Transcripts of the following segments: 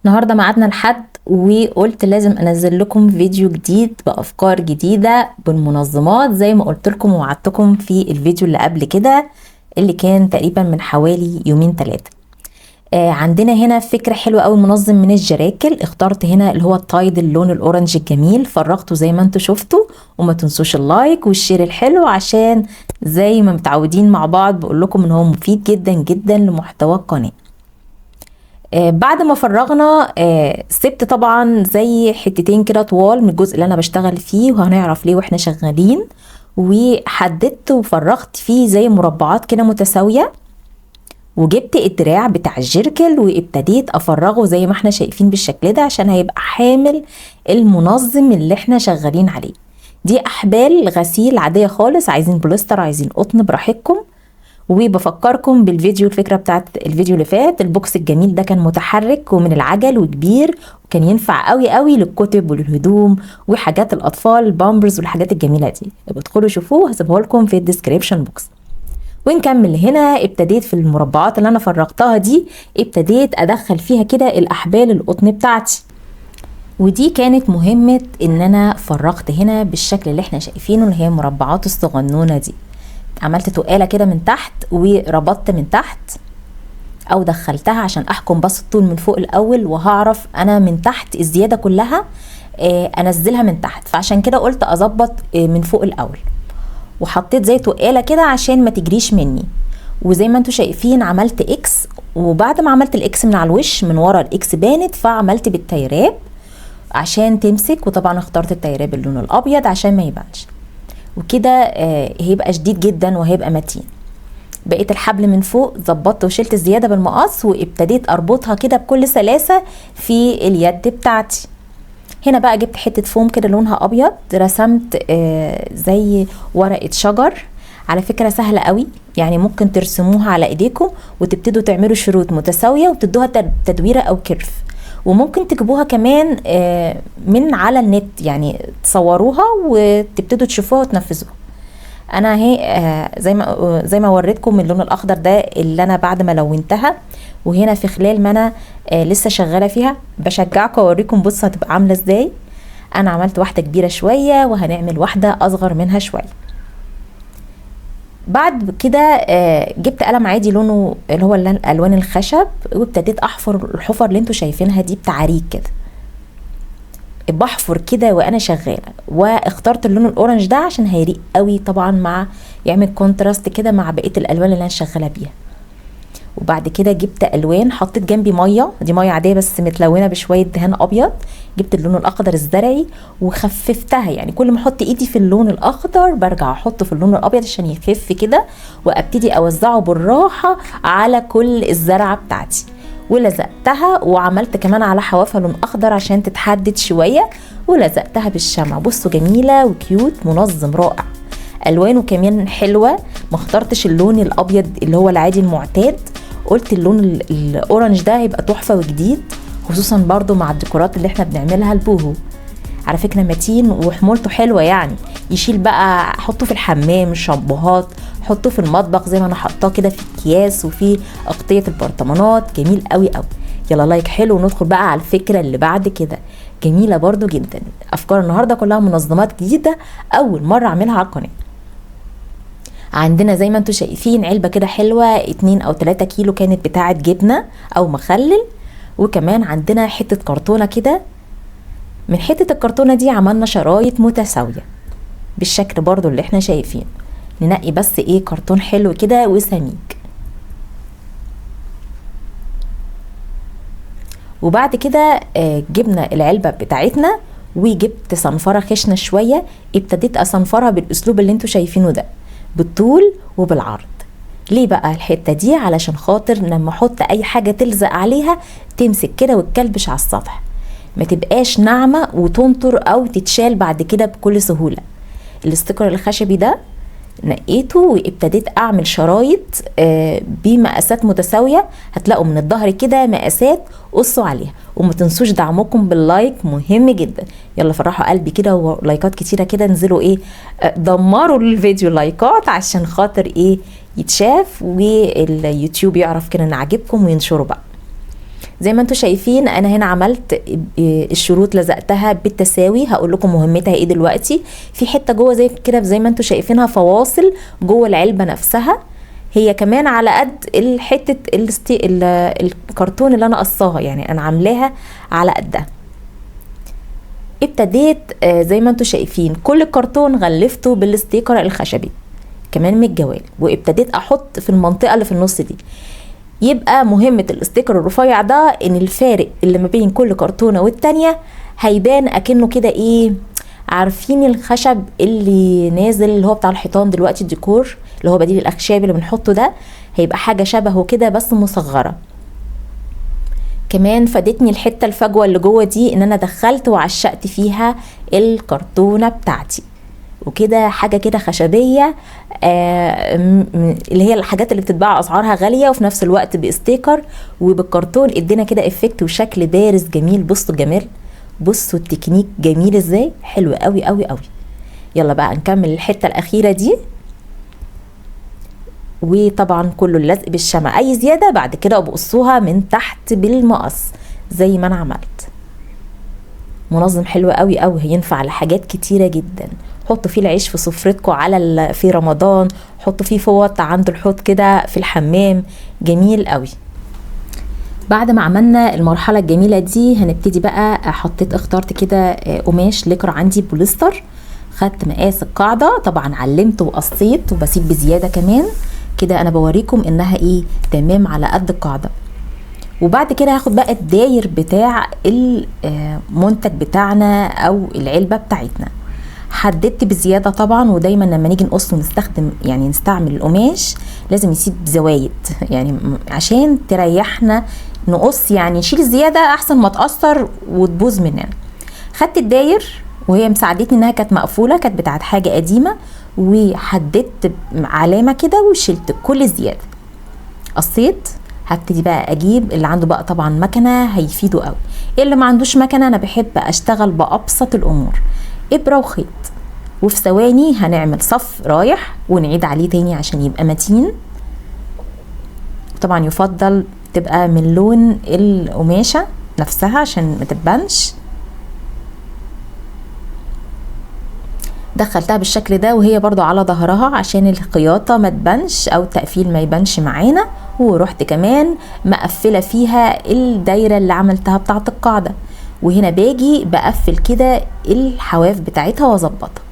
النهاردة ميعادنا الحد وقلت لازم انزل لكم فيديو جديد بافكار جديدة بالمنظمات زي ما قلت لكم ووعدتكم في الفيديو اللي قبل كده اللي كان تقريبا من حوالي يومين 3. عندنا هنا فكرة حلوة قوي، منظم من الجراكل. اخترت هنا اللي هو التايد اللون الاورنج الجميل، فرغته زي ما انتوا شفتوا. وما تنسوش اللايك والشير الحلو عشان زي ما متعودين مع بعض بقول لكم ان هو مفيد جدا جدا لمحتوى القناة. بعد ما فرغنا سبت طبعا زي حتتين كده طوال من الجزء اللي انا بشتغل فيه، وهنعرف ليه واحنا شغالين. وحددت وفرغت فيه زي مربعات كده متساوية، وجبت الدراع بتاع الجيركل وابتديت افرغه زي ما احنا شايفين بالشكل ده عشان هيبقى حامل المنظم اللي احنا شغالين عليه. دي احبال غسيل عادية خالص، عايزين بوليستر عايزين قطن براحتكم. وبفكركم بالفيديو، الفكرة بتاعت الفيديو اللي فات، البوكس الجميل ده كان متحرك ومن العجل وكبير، وكان ينفع قوي قوي للكتب وللهدوم وحاجات الاطفال، البامبرز والحاجات الجميلة دي. ادخلوا شوفوه، هسيبه لكم في الديسكريبشن بوكس. ونكمل هنا. ابتديت في المربعات اللي انا فرغتها دي، ابتديت ادخل فيها كده الاحبال القطن بتاعتي. ودي كانت مهمة ان انا فرغت هنا بالشكل اللي احنا شايفينه، اللي هي المربعات الصغنونة دي. عملت تقالة كده من تحت وربطت من تحت او دخلتها عشان احكم بس الطول من فوق الاول، وهعرف انا من تحت الزيادة كلها انزلها من تحت. فعشان كده قلت اظبط من فوق الاول، وحطيت زي تقالة كده عشان ما تجريش مني. وزي ما انتوا شايفين عملت اكس، وبعد ما عملت الاكس من على الوش من ورا الاكس بانت، فعملت بالتيراب عشان تمسك. وطبعا اخترت التيراب اللون الابيض عشان ما يبانش، وكده هيبقى شديد جدا وهيبقى متين. بقيت الحبل من فوق ظبطت وشلت الزيادة بالمقص، وابتديت اربطها كده بكل سلاسة في اليد بتاعتي. هنا بقى جبت حتة فوم كده لونها ابيض، رسمت زي ورقة شجر. على فكرة سهلة قوي، يعني ممكن ترسموها على ايديكم وتبتدوا تعملوا شروط متساوية وتدوها تدويرة او كيرف. وممكن تجيبوها كمان من على النت، يعني تصوروها وتبتدوا تشوفوها وتنفذوها. انا اهي زي ما وريتكم اللون الاخضر ده اللي انا بعد ما لونتها. وهنا في خلال ما انا لسه شغاله فيها بشجعكم اوريكم، بصوا هتبقى عامله ازاي. انا عملت واحده كبيره شويه وهنعمل واحده اصغر منها شويه. بعد كده جبت قلم عادي لونه اللي هو الالوان الخشب، وابتديت احفر الحفر اللي انتوا شايفينها دي بتعريج كده. بحفر كده وانا شغاله، واخترت اللون الاورنج ده عشان هيريق قوي طبعا مع يعمل كونتراست كده مع بقيه الالوان اللي انا شغاله بيها. وبعد كده جبت الوان، حطيت جنبي ميه، دي ميه عاديه بس متلونه بشويه دهان ابيض. جبت اللون الاخضر الزرعي وخففتها، يعني كل ما احط ايدي في اللون الاخضر برجع احطه في اللون الابيض عشان يخف كده، وابتدي اوزعه بالراحه على كل الزرعه بتاعتي. ولزقتها وعملت كمان على حوافها لون اخضر عشان تتحدد شويه، ولزقتها بالشمع. بصوا جميله وكيوت، منظم رائع، الوانه كمان حلوه. ما اخترتش اللون الابيض اللي هو العادي المعتاد، قلت اللون الاورنج ده هيبقى تحفه وجديد، خصوصا برضو مع الديكورات اللي احنا بنعملها البوهو. على فكره متين وحمولته حلوه، يعني يشيل بقى، حطه في الحمام الشامبوهات، حطه في المطبخ زي ما انا حطاه كده في الكياس وفي اغطيه البرطمانات. جميل قوي قوي. يلا لايك حلو وندخل بقى على الفكره اللي بعد كده، جميله برضو جدا. افكار النهارده كلها منظمات جديده اول مره اعملها على القناه. عندنا زي ما انتوا شايفين علبة كده حلوة 2 أو 3 كيلو، كانت بتاعة جبنة أو مخلل. وكمان عندنا حتة كرتونة كده، من حتة الكرتونة دي عملنا شرايط متساوية بالشكل برضو اللي احنا شايفين. ننقي بس ايه كرتون حلو كده وسميك. وبعد كده جبنا العلبة بتاعتنا وجبت صنفرة خشنة شوية، ابتديت اصنفرها بالاسلوب اللي انتوا شايفينه ده، بالطول وبالعرض. ليه بقى الحتة دي؟ علشان خاطر لما احط اي حاجة تلزق عليها تمسك كده وتكلبش على السطح، ما تبقاش ناعمة وتنطر او تتشال بعد كده بكل سهولة. الاستيكر الخشبي ده نقيته وابتديت اعمل شرايط بمقاسات متساوية. هتلاقوا من الظهر كده مقاسات، قصوا عليها. وما تنسوش دعمكم باللايك، مهم جدا. يلا فرحوا قلبي كده ولايكات كتيرة كده، انزلوا ايه دمروا الفيديو لايكات عشان خاطر ايه يتشاف واليوتيوب يعرف كده ان عجبكم وينشروا بقى. زي ما انتوا شايفين انا هنا عملت الشروط لزقتها بالتساوي. هقول لكم مهمتها ايه دلوقتي. في حته جوه زي كده زي ما انتوا شايفينها فواصل جوه العلبه نفسها، هي كمان على قد الحته الكرتون اللي انا قصاها، يعني انا عاملاها على قدها. ابتديت زي ما انتوا شايفين كل الكرتون غلفته بالستيكر الخشبي كمان من الجوانب، وابتديت احط في المنطقه اللي في النص دي. يبقى مهمه الاستيكر الرفيع ده ان الفارق اللي ما بين كل كرتونه والتانيه هيبان اكنه كده ايه، عارفين الخشب اللي نازل اللي هو بتاع الحيطان دلوقتي الديكور اللي هو بديل الاخشاب اللي بنحطه ده، هيبقى حاجه شبهه كده بس مصغره. كمان فادتني الحته الفجوه اللي جوه دي ان انا دخلت وعشقت فيها الكرتونه بتاعتي، وكده حاجه كده خشبيه اللي هي الحاجات اللي بتتباع اسعارها غاليه وفي نفس الوقت باستيكر وبالكرتون، ادينا كده افكت وشكل بارز جميل. بصوا الجمال، بصوا التكنيك جميل ازاي، حلو قوي قوي قوي. يلا بقى نكمل الحته الاخيره دي، وطبعا كله اللزق بالشمع. اي زياده بعد كده بقصوها من تحت بالمقص زي ما انا عملت. منظم حلو قوي قوي، هينفع لحاجات كتيره جدا. حطوا فيه العيش في سفرتكم على في رمضان، حطوا فيه فوط عند الحوض كده في الحمام، جميل قوي. بعد ما عملنا المرحله الجميله دي هنبتدي بقى. اخترت كده قماش لكرة عندي بوليستر، خدت مقاس القاعده طبعا علمت وقصيت وبسيب بزياده كمان كده. انا بوريكم انها ايه تمام على قد القاعده. وبعد كده هاخد بقى الداير بتاع المنتج بتاعنا او العلبه بتاعتنا. حددت بزياده طبعا، ودايما لما نيجي نقص ونستخدم يعني نستعمل القماش لازم يسيب زوايد يعني عشان تريحنا نقص، يعني نشيل الزياده احسن ما تقصر وتبوظ مننا. خدت الداير وهي مساعدتني انها كانت مقفوله، كانت بتاعت حاجه قديمه، وحددت علامه كده وشلت كل الزياده. قصيت. هبتدي بقى اجيب اللي عنده بقى طبعا مكنه هيفيده قوي. اللي ما عندوش مكنه انا بحب اشتغل بابسط الامور، ابره وخيط، وفي ثواني هنعمل صف رايح ونعيد عليه تاني عشان يبقى متين. طبعا يفضل تبقى من لون القماشه نفسها عشان ما تبانش. دخلتها بالشكل ده وهي برضو على ظهرها عشان الخياطة ما تبانش او التقفيل ما يبانش معانا. ورحت كمان مقفلة فيها الدايرة اللي عملتها بتاعت القاعدة، وهنا باجي بقفل كده الحواف بتاعتها واظبطها.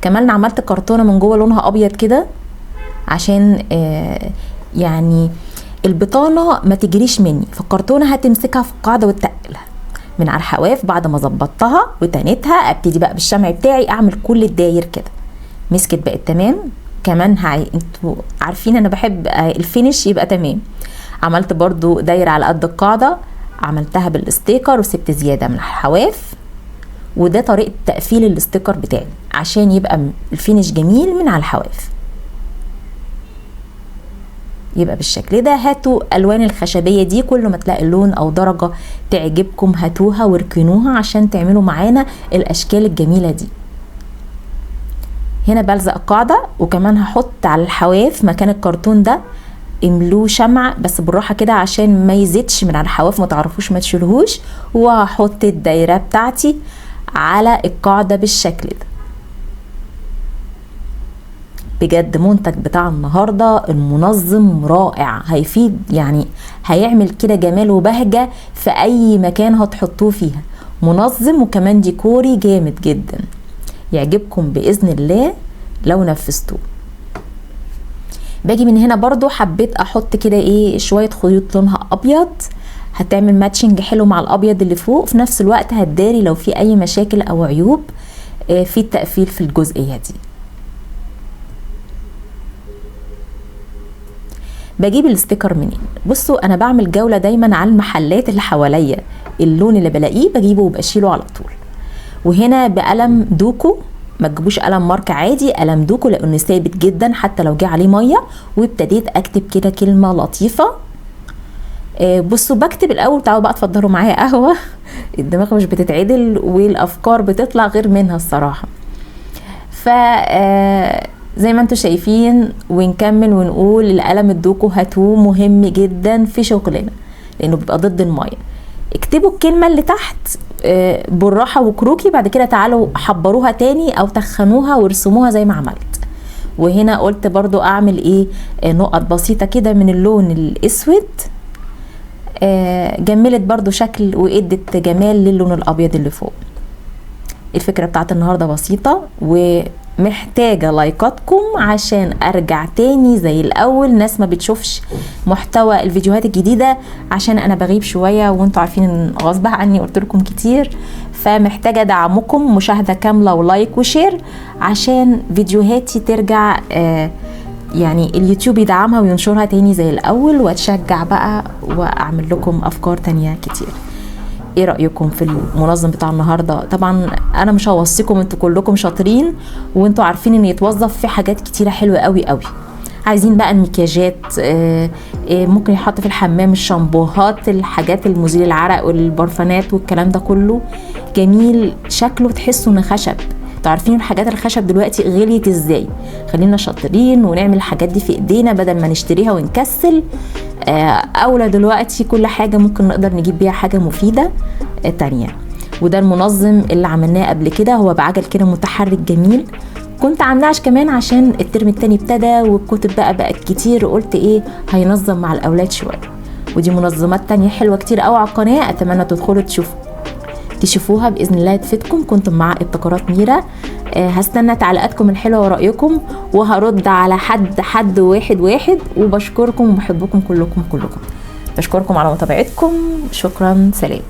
كمان عملت كرتونة من جوه لونها ابيض كده عشان يعني البطانة ما تجريش مني، فالكرتونة هتمسكها في القاعدة وتقلها من على الحواف. بعد ما ظبطتها وتنيتها ابتدي بقى بالشمع بتاعي اعمل كل الداير كده. مسكت بقت تمام. كمان انتوا عارفين انا بحب الفينش يبقى تمام. عملت برضو دايره على قد القاعده، عملتها بالاستيكر وسبت زياده من الحواف. وده طريقه تقفيل الاستيكر بتاعي عشان يبقى الفينش جميل من على الحواف. يبقى بالشكل ده. هاتوا الوان الخشبيه دي، كل ما تلاقي اللون او درجه تعجبكم هاتوها واركنوها عشان تعملوا معانا الاشكال الجميله دي. هنا بلزق القاعده، وكمان هحط على الحواف مكان الكرتون ده املوه شمع بس بالراحه كده عشان ما يزيدش من على الحواف، ما تعرفوش ما تشيلهوش. وهحط الدايره بتاعتي على القاعده بالشكل ده. بجد منتج بتاع النهارده المنظم رائع، هيفيد يعني هيعمل كده جمال وبهجه في اي مكان هتحطوه فيها. منظم وكمان ديكوري جامد جدا، يعجبكم باذن الله لو نفذتوه. باجي من هنا برضو حبيت احط كده ايه شويه خيوط لونها ابيض، هتعمل ماتشنج حلو مع الابيض اللي فوق، في نفس الوقت هتداري لو في اي مشاكل او عيوب في التقفيل في الجزئيه دي. بجيب الستيكر منين؟ بصوا انا بعمل جوله دايما على المحلات اللي حواليا، اللون اللي بلاقيه بجيبه وبشيله على طول. وهنا بقلم دوكو، ما تجيبوش قلم ماركه عادي، قلم دوكو لانه ثابت جدا حتى لو جه عليه ميه. وابتديت اكتب كده كلمه لطيفه. بصوا بكتب الاول، تعالوا بقى اتفضلوا معايا قهوه الدماغ مش بتتعدل والافكار بتطلع غير منها الصراحه. ف زي ما انتوا شايفين ونكمل ونقول القلم الدوكو هاتوه مهم جدا في شغلنا. لانه بيبقى ضد الميه. اكتبوا الكلمه اللي تحت بالراحه وكروكي، بعد كده تعالوا حبروها تاني او تخنوها وارسموها زي ما عملت. وهنا قلت برضو اعمل ايه، نقط بسيطه كده من اللون الاسود، جملت برضو شكل وادت جمال للون الابيض اللي فوق. الفكرة بتاعت النهاردة بسيطة ومحتاجة لايكاتكم عشان ارجع تاني زي الاول. ناس ما بتشوفش محتوى الفيديوهات الجديدة عشان انا بغيب شوية، وانتوا عارفين ان غصب عني قلت لكم كتير، فمحتاجة دعمكم، مشاهدة كاملة ولايك وشير عشان فيديوهاتي ترجع يعني اليوتيوب يدعمها وينشرها تاني زي الاول، واتشجع بقى واعمل لكم افكار تانية كتير. ايه رأيكم في المنظم بتاع النهاردة؟ طبعا انا مش هوصيكم، انتوا كلكم شاطرين وانتوا عارفين ان يتوظف في حاجات كتيرة حلوة قوي قوي. عايزين بقى المكياجات، ممكن يحط في الحمام الشامبوهات، الحاجات المزيل العرق والبرفانات والكلام ده كله جميل شكله، تحسوا انه خشب. انتوا عارفين الحاجات الخشب دلوقتي غليت ازاي، خلينا شاطرين ونعمل الحاجات دي في ايدينا بدل ما نشتريها ونكسل. اولى دلوقتي كل حاجة ممكن نقدر نجيب بيها حاجة مفيدة تانية. وده المنظم اللي عملناه قبل كده، هو بعجل كده متحرك جميل، كنت عاملاش كمان عشان الترم التاني ابتدى والكتب بقت كتير، قلت ايه هينظم مع الاولاد شوية. ودي منظمات تانية حلوة كتير قوي على القناة، اتمنى تدخلوا تشوفوها باذن الله تفيدكم. كنتم مع ابتكارات ميرا، هستنى تعليقاتكم الحلوه ورأيكم، وهرد على حد واحد. وبشكركم وبحبكم كلكم. بشكركم على متابعتكم، شكرا، سلام.